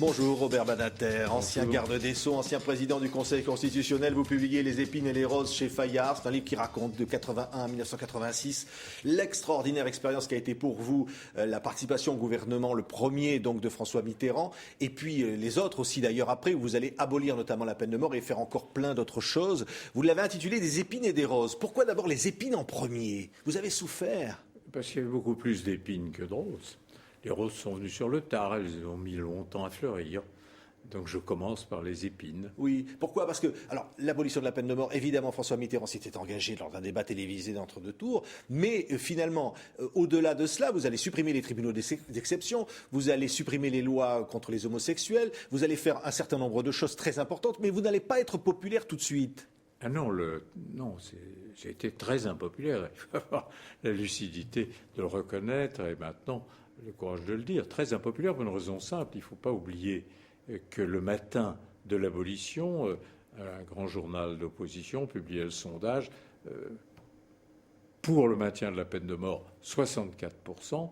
Bonjour Robert Badinter, ancien garde des Sceaux, ancien président du Conseil constitutionnel. Vous publiez Les épines et les roses chez Fayard. C'est un livre qui raconte de 81 à 1986 l'extraordinaire expérience qui a été pour vous la participation au gouvernement, le premier donc de François Mitterrand, et puis les autres aussi d'ailleurs après, où vous allez abolir notamment la peine de mort et faire encore plein d'autres choses. Vous l'avez intitulé Des épines et des roses. Pourquoi d'abord les épines en premier? Vous avez souffert? Parce qu'il y avait beaucoup plus d'épines que de roses. Les roses sont venues sur le tard, elles ont mis longtemps à fleurir. Donc je commence par les épines. Oui, pourquoi? Parce que, alors, l'abolition de la peine de mort, évidemment, François Mitterrand s'était engagé lors d'un débat télévisé d'entre-deux tours, mais finalement, au-delà de cela, vous allez supprimer les tribunaux d'exception, vous allez supprimer les lois contre les homosexuels, vous allez faire un certain nombre de choses très importantes, mais vous n'allez pas être populaire tout de suite. Ah non, j'ai été très impopulaire. Il faut avoir la lucidité de le reconnaître et maintenant le courage de le dire. Très impopulaire pour une raison simple. Il ne faut pas oublier que le matin de l'abolition, un grand journal d'opposition publiait le sondage pour le maintien de la peine de mort, 64%,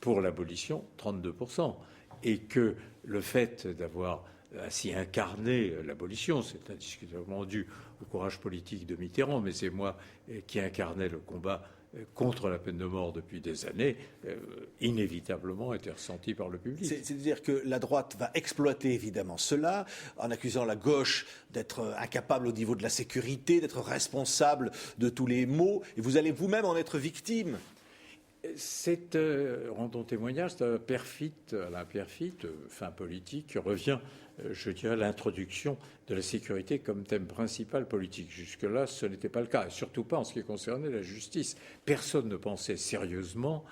pour l'abolition, 32%. Et que le fait d'avoir ainsi incarné l'abolition, c'est indiscutablement dû au courage politique de Mitterrand, mais c'est moi qui incarnais le combat contre la peine de mort depuis des années, inévitablement été ressenti par le public. C'est-à-dire que la droite va exploiter évidemment cela, en accusant la gauche d'être incapable au niveau de la sécurité, d'être responsable de tous les maux, et vous allez vous-même en être victime. C'est, rendons témoignage, c'est Alain Perfit, fin politique, revient, je dirais, à l'introduction de la sécurité comme thème principal politique. Jusque-là, ce n'était pas le cas, et surtout pas en ce qui concernait la justice. Personne ne pensait sérieusement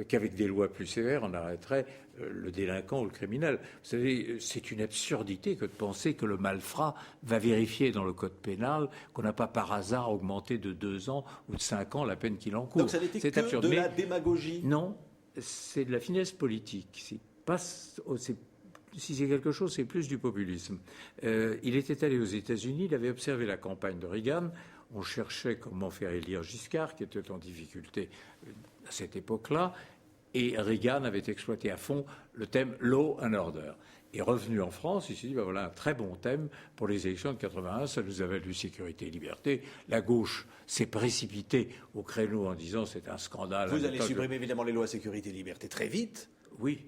qu'avec des lois plus sévères, on arrêterait le délinquant ou le criminel. Vous savez, c'est une absurdité que de penser que le malfrat va vérifier dans le code pénal qu'on n'a pas par hasard augmenté de 2 ans ou de 5 ans la peine qu'il encourt. Donc ça n'était que absurde. De la démagogie? Non, c'est de la finesse politique. Si c'est quelque chose, c'est plus du populisme. Il était allé aux États-Unis, il avait observé la campagne de Reagan. On cherchait comment faire élire Giscard, qui était en difficulté à cette époque-là. Et Reagan avait exploité à fond le thème Law and Order. Et revenu en France, il s'est dit, voilà un très bon thème pour les élections de 81, ça nous a valu sécurité et liberté. La gauche s'est précipitée au créneau en disant, c'est un scandale. Vous allez supprimer évidemment les lois sécurité et liberté très vite. Oui.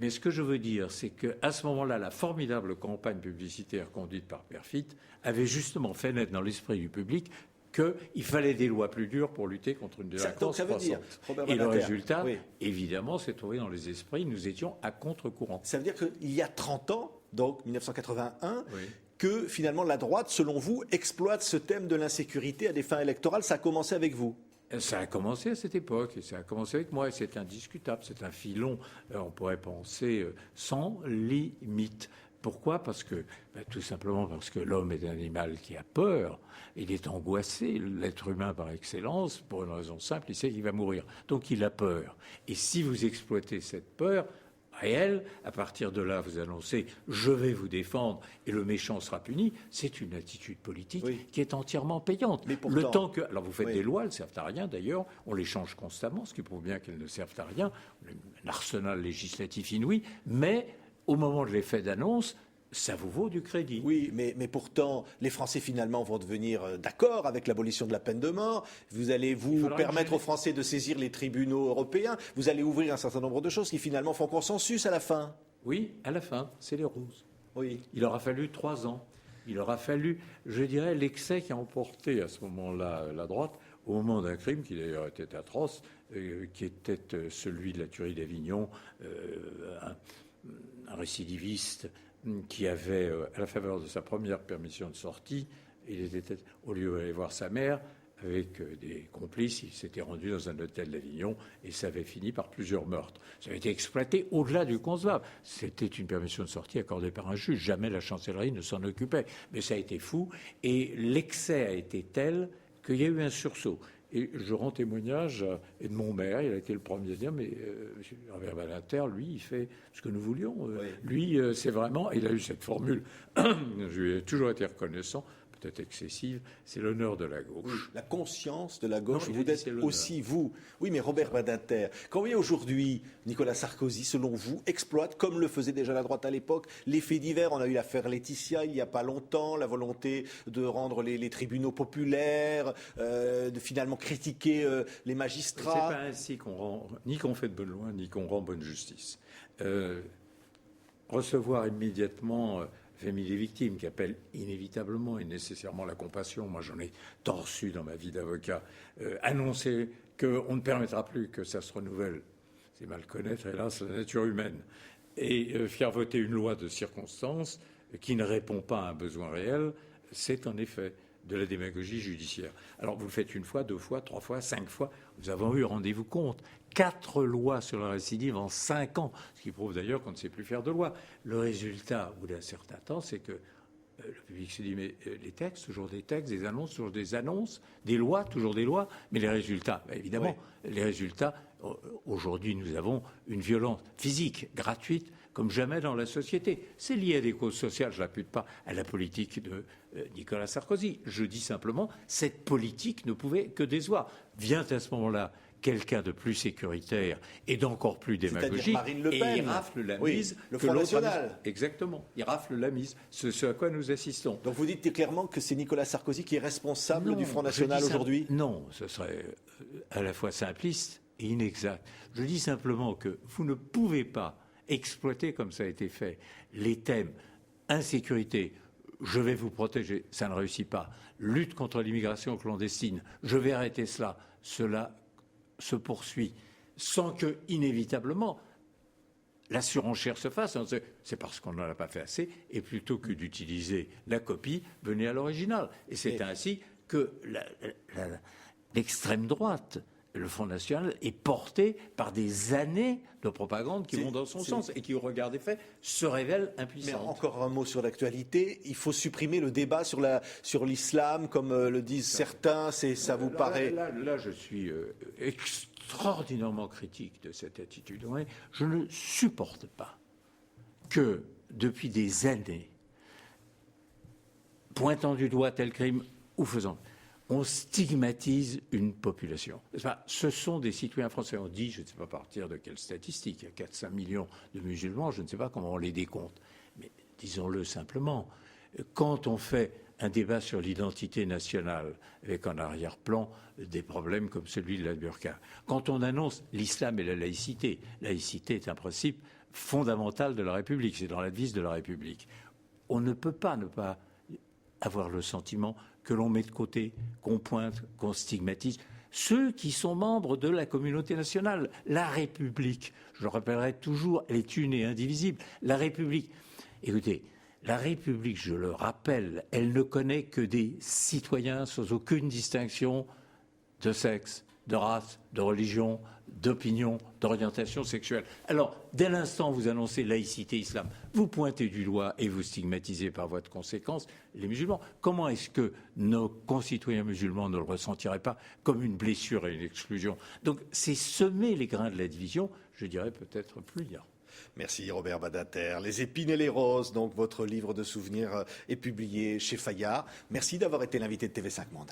Mais ce que je veux dire, c'est qu'à ce moment-là, la formidable campagne publicitaire conduite par Perfit avait justement fait naître dans l'esprit du public qu'il fallait des lois plus dures pour lutter contre une délinquance croissante. Et le résultat, évidemment, s'est trouvé dans les esprits. Nous étions à contre-courant. Ça veut dire qu'il y a 30 ans, donc 1981, que finalement la droite, selon vous, exploite ce thème de l'insécurité à des fins électorales. Ça a commencé avec vous? Ça a commencé à cette époque, et ça a commencé avec moi, et c'est indiscutable. C'est un filon, on pourrait penser, sans limite. Pourquoi? Tout simplement parce que l'homme est un animal qui a peur, il est angoissé, l'être humain par excellence, pour une raison simple, il sait qu'il va mourir. Donc il a peur. Et si vous exploitez cette peur réelle, à partir de là, vous annoncez « je vais vous défendre et le méchant sera puni », c'est une attitude politique qui est entièrement payante. Mais pourtant, alors vous faites des lois, elles ne servent à rien d'ailleurs, on les change constamment, ce qui prouve bien qu'elles ne servent à rien, un arsenal législatif inouï, mais au moment de l'effet d'annonce, ça vous vaut du crédit. Oui, mais pourtant, les Français finalement vont devenir d'accord avec l'abolition de la peine de mort. Vous allez permettre aux Français de saisir les tribunaux européens. Vous allez ouvrir un certain nombre de choses qui finalement font consensus à la fin. Oui, à la fin, c'est les roses. Oui. Il aura fallu 3 ans. Il aura fallu, je dirais, l'excès qui a emporté à ce moment-là la droite, au moment d'un crime qui d'ailleurs était atroce, qui était celui de la tuerie d'Avignon, un récidiviste qui avait, à la faveur de sa première permission de sortie, il était, au lieu d'aller voir sa mère, avec des complices, il s'était rendu dans un hôtel d'Avignon et ça avait fini par plusieurs meurtres. Ça avait été exploité au-delà du concevable. C'était une permission de sortie accordée par un juge. Jamais la chancellerie ne s'en occupait. Mais ça a été fou et l'excès a été tel qu'il y a eu un sursaut. Et je rends témoignage de mon maire, il a été le premier à dire, mais Robert Badinter, lui, il fait ce que nous voulions. Lui, c'est vraiment, il a eu cette formule, je lui ai toujours été reconnaissant, peut-être excessive, c'est l'honneur de la gauche. Oui, la conscience de la gauche, Non, vous êtes aussi vous. Oui, mais Robert Badinter, quand vous voyez aujourd'hui Nicolas Sarkozy, selon vous, exploite, comme le faisait déjà la droite à l'époque, les faits divers. On a eu l'affaire Laetitia il n'y a pas longtemps, la volonté de rendre les tribunaux populaires, de finalement critiquer les magistrats. C'est pas ainsi qu'on fait de bonne loi, ni qu'on rend bonne justice. Recevoir immédiatement famille des victimes qui appellent inévitablement et nécessairement la compassion. Moi, j'en ai tant reçu dans ma vie d'avocat. Annoncer qu'on ne permettra plus que ça se renouvelle, c'est mal connaître, hélas, la nature humaine. Et faire voter une loi de circonstance qui ne répond pas à un besoin réel, c'est en effet de la démagogie judiciaire. Alors, vous le faites une fois, 2 fois, 3 fois, 5 fois. Nous avons eu, rendez-vous compte, 4 lois sur la récidive en 5 ans, ce qui prouve d'ailleurs qu'on ne sait plus faire de loi. Le résultat, au bout d'un certain temps, c'est que le public se dit, mais les textes, toujours des textes, des annonces, toujours des annonces, des lois, toujours des lois, mais les résultats, évidemment, les résultats, aujourd'hui, nous avons une violence physique, gratuite, comme jamais dans la société. C'est lié à des causes sociales, je n'impute pas à la politique de Nicolas Sarkozy. Je dis simplement, cette politique ne pouvait que décevoir. Vient à ce moment-là quelqu'un de plus sécuritaire et d'encore plus démagogique, Marine Le Pen. et il rafle la mise. Le Front National. Exactement, il rafle la mise, ce à quoi nous assistons. Donc vous dites clairement que c'est Nicolas Sarkozy qui est responsable du Front National aujourd'hui ? Non, ce serait à la fois simpliste et inexact. Je dis simplement que vous ne pouvez pas exploiter, comme ça a été fait, les thèmes insécurité, je vais vous protéger, ça ne réussit pas. Lutte contre l'immigration clandestine, je vais arrêter cela. Cela se poursuit sans que, inévitablement, la surenchère se fasse. C'est parce qu'on n'en a pas fait assez, et plutôt que d'utiliser la copie, venez à l'original. Et c'est ainsi que l'extrême droite, le Front National, est porté par des années de propagande qui vont dans son sens et qui, au regard des faits, se révèlent impuissantes. Mais encore un mot sur l'actualité. Il faut supprimer le débat sur l'islam, comme le disent certains. Ça vous paraît... Là, je suis extraordinairement critique de cette attitude. Ouais. Je ne supporte pas que, depuis des années, pointant du doigt tel crime ou faisant... on stigmatise une population. Ce sont des citoyens français. On dit, je ne sais pas à partir de quelle statistique, il y a 4-5 millions de musulmans, je ne sais pas comment on les décompte. Mais disons-le simplement, quand on fait un débat sur l'identité nationale, avec en arrière-plan des problèmes comme celui de la burqa, quand on annonce l'islam et la laïcité est un principe fondamental de la République, c'est dans la devise de la République. On ne peut pas ne pas avoir le sentiment que l'on met de côté, qu'on pointe, qu'on stigmatise ceux qui sont membres de la communauté nationale. La République, je le rappellerai toujours, elle est une et indivisible. La République, écoutez, la République, je le rappelle, elle ne connaît que des citoyens sans aucune distinction de sexe, de race, de religion, d'opinion, d'orientation sexuelle. Alors, dès l'instant où vous annoncez laïcité, islam, vous pointez du doigt et vous stigmatisez par voie de conséquence les musulmans. Comment est-ce que nos concitoyens musulmans ne le ressentiraient pas comme une blessure et une exclusion? Donc, c'est semer les grains de la division, je dirais peut-être plus lien. Merci Robert Badinter. Les épines et les roses, donc votre livre de souvenirs est publié chez Fayard. Merci d'avoir été l'invité de TV5 Monde.